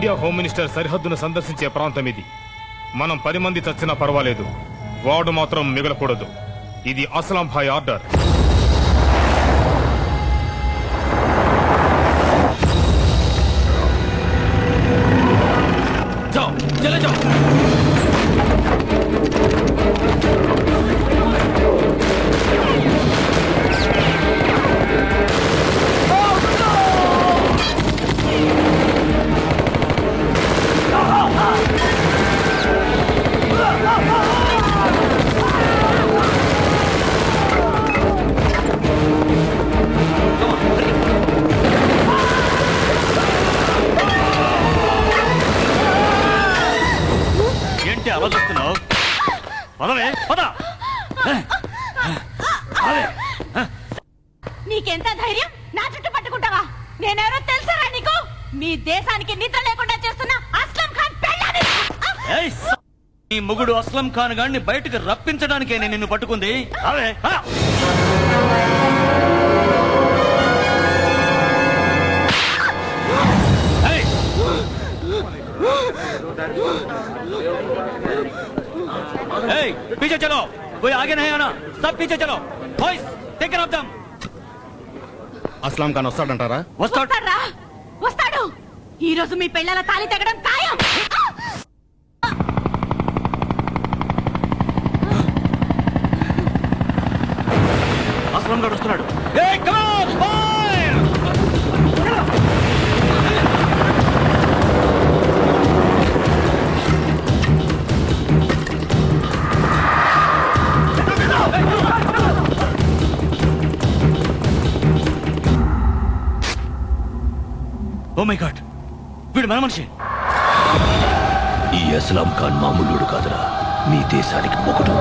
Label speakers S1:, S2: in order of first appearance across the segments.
S1: India home minister సరిహద్దును సందర్శించే ప్రాంతం ఇది. మనం 10 మంది చచ్చినా పర్వాలేదు, వాడు మాత్రం మిగలకూడదు. ఇది అస్లాం భాయ్ ఆర్డర్.
S2: నీకెంత ధైర్యం నా చుట్టూ పట్టుకుంటావా? నేనెవరో తెలుసారా నీకు? మీ దేశానికి నిద్ర లేకుండా చేస్తున్న అస్లం ఖాన్ పెళ్ళాన్ని.
S3: నీ మొగుడు అస్లం ఖాన్ గారిని బయటకు రప్పించడానికే నేను నిన్ను పట్టుకుంది. అవే पीछे चलो, कोई आगे नहीं आना, सब पीछे चलो. Boys, take care of them.
S4: Aslam Khan వస్తాడంటారా?
S2: వస్తాడా? వస్తాడు. ఈ రోజు మీ పెళ్ళాల తాళి తెగడం ఖాయం.
S3: అస్లాం గారు వస్తున్నాడు. ఏయ్ come on, fire! Oh my God, వీడు మన మనిషి.
S5: ఈ అస్లాం ఖాన్ మామూలుడు కాదురా, మీ దేశానికి మొగుడు.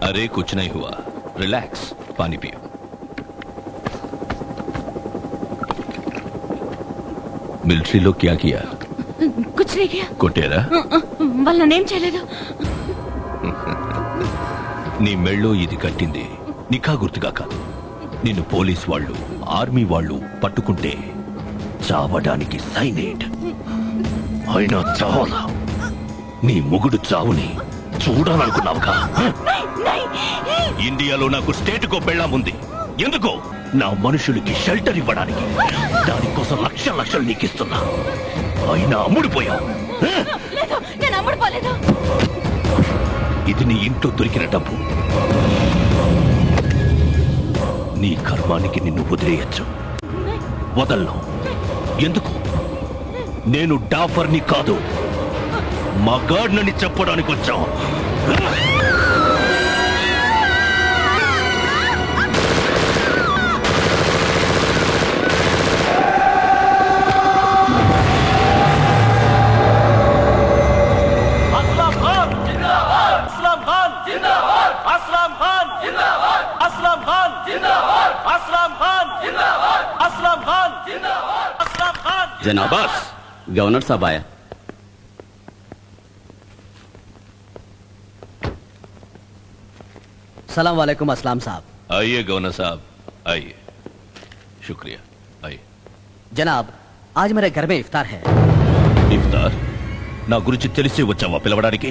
S5: अरे कुछ नहीं हुआ, रिलैक्स, पानी पियो. మిలిటరీలో क्या किया?
S2: कुछ नहीं किया.
S5: కొట్టేరా?
S2: వాళ్ళనేం చేయలేదు.
S5: నీ మెళ్ళో ఇది కట్టింది నికా గుర్తుగా కాదు. నిన్ను పోలీస్ వాళ్ళు, ఆర్మీ వాళ్ళు పట్టుకుంటే చావడానికి సైనేట్ అయినా చావలా. నీ మొగుడు చావుని చూడాలనుకున్నావుగా? ఇండియాలో నాకు స్టేట్కో పెళ్ళాం ఉంది. ఎందుకో నా మనుషులకి షెల్టర్ ఇవ్వడానికి. దానికోసం లక్షలు నీకిస్తున్నా, అయినా అమ్ముడిపోయావు. ఇది నీ ఇంట్లో దొరికిన డబ్బు. నీ కర్మానికి నిన్ను వదిలేయచ్చు. వదలను. ఎందుకు? నేను డాఫర్ని కాదు, మగాడ్నని చెప్పడానికి వచ్చాం.
S6: जनाब, गवर्नर साहब आया.
S7: सलाम वालेकुम असलाम साहब.
S5: आइए गवर्नर साहब, आइए. शुक्रिया, आइए.
S7: जनाब, आज मेरे घर में इफ्तार है.
S5: ఇఫ్తార్? నా గురించి తెలిసి వచ్చావా పిలవడానికి?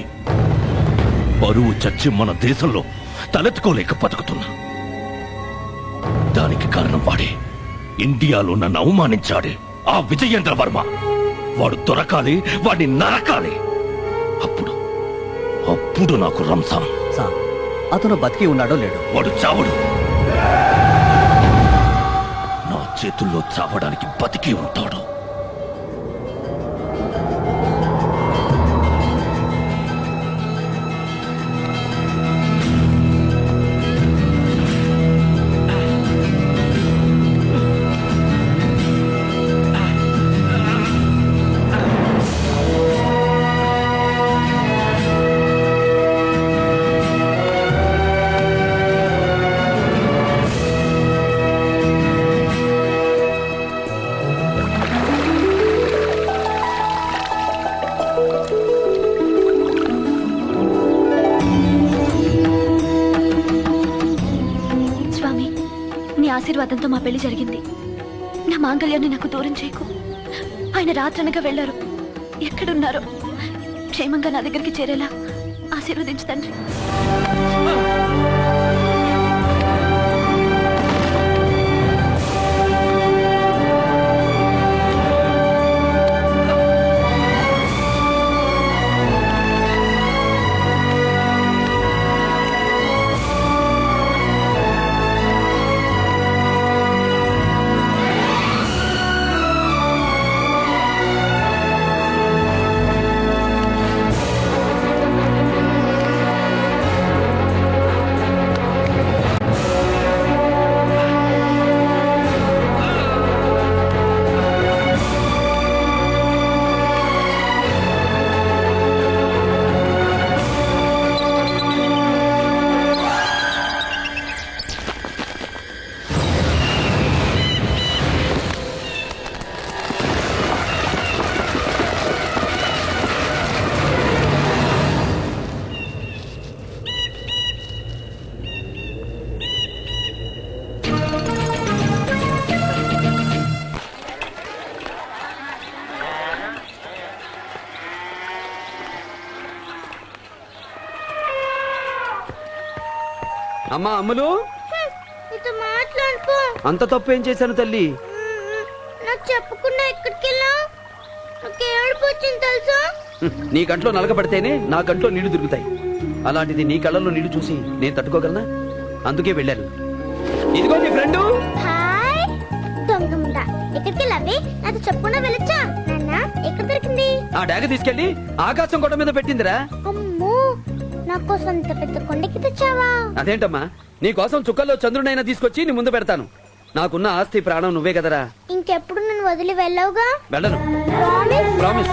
S5: పరువు చచ్చి మన దేశంలో తలెత్తుకోలేక బతుకుతున్నా. దానికి కారణం వాడే. ఇండియాలో నన్ను అవమానించాడే ఆ విజయేంద్ర వర్మ. వాడు దొరకాలి, వాడిని నరకాలి. అప్పుడు నాకు రంజాన్.
S7: సాబ్, అతను బతికి ఉన్నాడో లేడో?
S5: వాడు చావడు. నా చేతుల్లో చావడానికి బతికి ఉంటాడు.
S8: స్వామి, నీ ఆశీర్వాదంతో మా పెళ్లి జరిగింది. నా మాంగళ్యాన్ని నాకు దూరం చేయకు. ఆయన రాత్రనగా వెళ్లారు. ఎక్కడున్నారో క్షేమంగా నా దగ్గరికి చేరేలా ఆశీర్వదించు తండ్రి.
S9: అమ్మా అమ్ములు,
S10: నీతో మాట్లాడుకో.
S9: అంత తప్పు ఏం చేశాను తల్లి?
S10: నాకు చెప్పకుండా ఎక్కడికి వెళ్ళావు? నాకు ఏడుపు వచ్చింది తెలుసా?
S9: నీ కంట్లో నలగబడితేనే నా కంట్లో నీళ్లు దొరుకుతాయి. అలాంటిది నీ కళ్ళల్లో నీళ్లు చూసి నేను తట్టుకోగలనా? అందుకే వెళ్ళాను. ఇదిగో నీ ఫ్రెండు.
S10: హాయ్ దొంగముండా, ఎక్కడికి వెళ్ళావి? నాతో చెప్పకుండా వెళ్ళొచ్చా? నాన్న ఎక్కడ దొరికింది?
S9: ఆ డాగ తీసుకెళ్లి ఆకాశం కొండ మీద పెట్టిందిరా.
S10: అమ్మో, నా కోసం అంత పెద్ద కొండకి తెచ్చావా?
S9: అదేంటమ్మా, నీ కోసం చుక్కల్లో చంద్రుడైనా తీసుకొచ్చి నీ ముందు పెడతాను. నాకున్న ఆస్తి ప్రాణం నువ్వే కదరా.
S10: ఇంకెప్పుడు నన్ను వదిలి వెళ్ళవుగా?
S9: వెళ్ళను.
S10: ప్రామిస్?
S9: ప్రామిస్.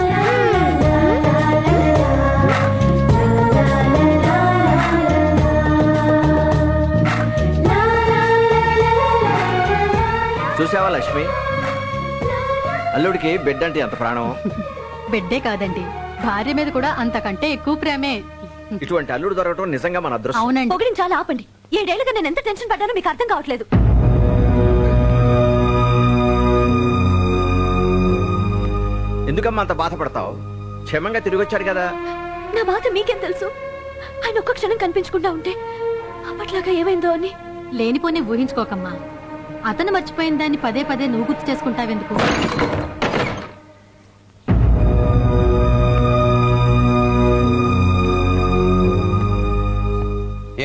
S11: చూసావా లక్ష్మి, అల్లుడికి బిడ్డ అంటే ఎంత ప్రాణం.
S2: బిడ్డే కాదండి, భార్య మీద కూడా అంతకంటే ఎక్కువ ప్రేమే.
S11: ఇటువంటి అల్లుడు దొరకటం నిజంగా మన అదృష్టం.
S2: అవునండి.
S8: పొగిడిని చాలా ఆపండి. 7 ఏళ్లుగా నేను ఎంత టెన్షన్ పడ్డానో మీకు అర్థం కావట్లేదు.
S11: ఎందుకమ్మా అంత బాధపడతావు? క్షేమంగా తిరిగి వచ్చాడు కదా.
S8: నా బాధ మీకేం తెలుసు? ఆయన ఒక్క క్షణం కనిపించకుండా ఉంటే అప్పట్లాగా ఏమైందో అని.
S2: లేనిపోని ఊహించుకోకమ్మా. అతను మర్చిపోయిన దాన్ని పదే పదే నువ్వు గుర్తు చేసుకుంటావెందుకు?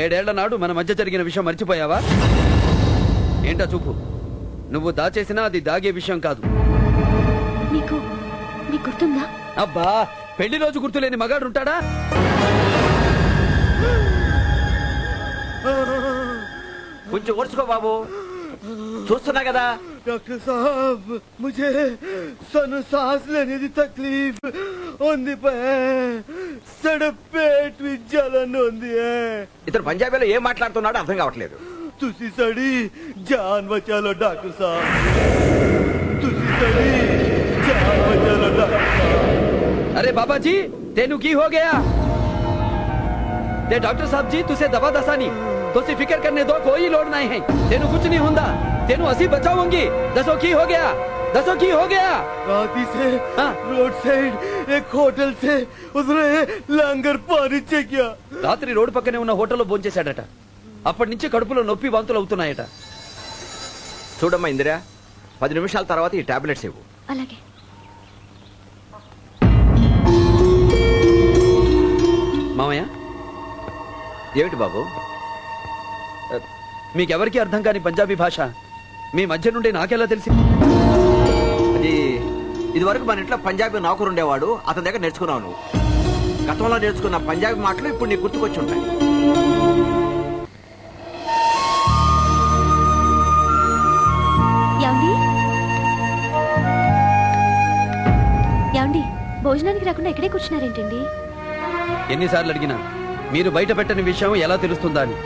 S9: ఏడేళ్ల నాడు మన మధ్య జరిగిన విషయం మర్చిపోయావా? ఏంటా చూపు? నువ్వు దాచేసినా అది దాగే విషయం కాదు.
S8: మీకు గుర్తుందా?
S9: అబ్బా, పెళ్లి రోజు గుర్తులేని మగాడు ఉంటాడా?
S11: కొంచెం ఓర్చుకో బాబు, చూస్తున్నా కదా.
S12: డాక్టర్ సాబ్, मुझे सांस लेने की तकलीफ होती है, सड़क पेट में जलन होती है.
S11: ఇతను పంజాబీలో ఏం మాట్లాడుతున్నాడో అర్థం కావట్లేదు.
S12: तुसी सड़ी जान बचा लो डॉक्टर साहब, तुसी सड़ी जान बचा लो डॉक्टर साहब.
S9: अरे बाबा जी, तेनू की हो गया? ते डॉक्टर साहब जी तुसे दवा दसानी, तुसी फिक्र करने दो, कोई लोड नहीं है. तेनू कुछ नहीं होंदा, तेनू असी बचाऊंगी. दसो की हो गया, दसो की हो गया?
S12: राती से रोड साइड एक होटल से उधर लंगर पानी किया.
S9: రాత్రి రోడ్డు పక్కనే ఉన్న హోటల్లో భోంచేశాడట. అప్పటి నుంచి కడుపులో నొప్పి వాంతులు అవుతున్నాయట.
S11: చూడమ్మా ఇందిరా, 10 నిమిషాల తర్వాత ఈ టాబ్లెట్స్ ఇవ్వు.
S8: అలాగే.
S9: మామయ్య,
S11: ఏమిటి బాబు?
S9: మీకెవరికి అర్థం కాని పంజాబీ భాష మీ మధ్య నుండి నాకెలా తెలిసి?
S11: అది ఇది వరకు మన ఇంట్లో పంజాబీ నౌకరు ఉండేవాడు, అతని దగ్గర నేర్చుకున్నావు నువ్వు. గతంలో నేర్చుకున్న పంజాబీ మాటలు ఇప్పుడు నీకు గుర్తుకొచ్చి ఉంటాయి.
S8: యాండి యాండి భోజనానికి రాకుండా ఇక్కడే కూర్చున్నారేంటండి?
S9: ఎన్నిసార్లు అడిగినా మీరు బయట పెట్టని విషయం ఎలా తెలుస్తుందా అని.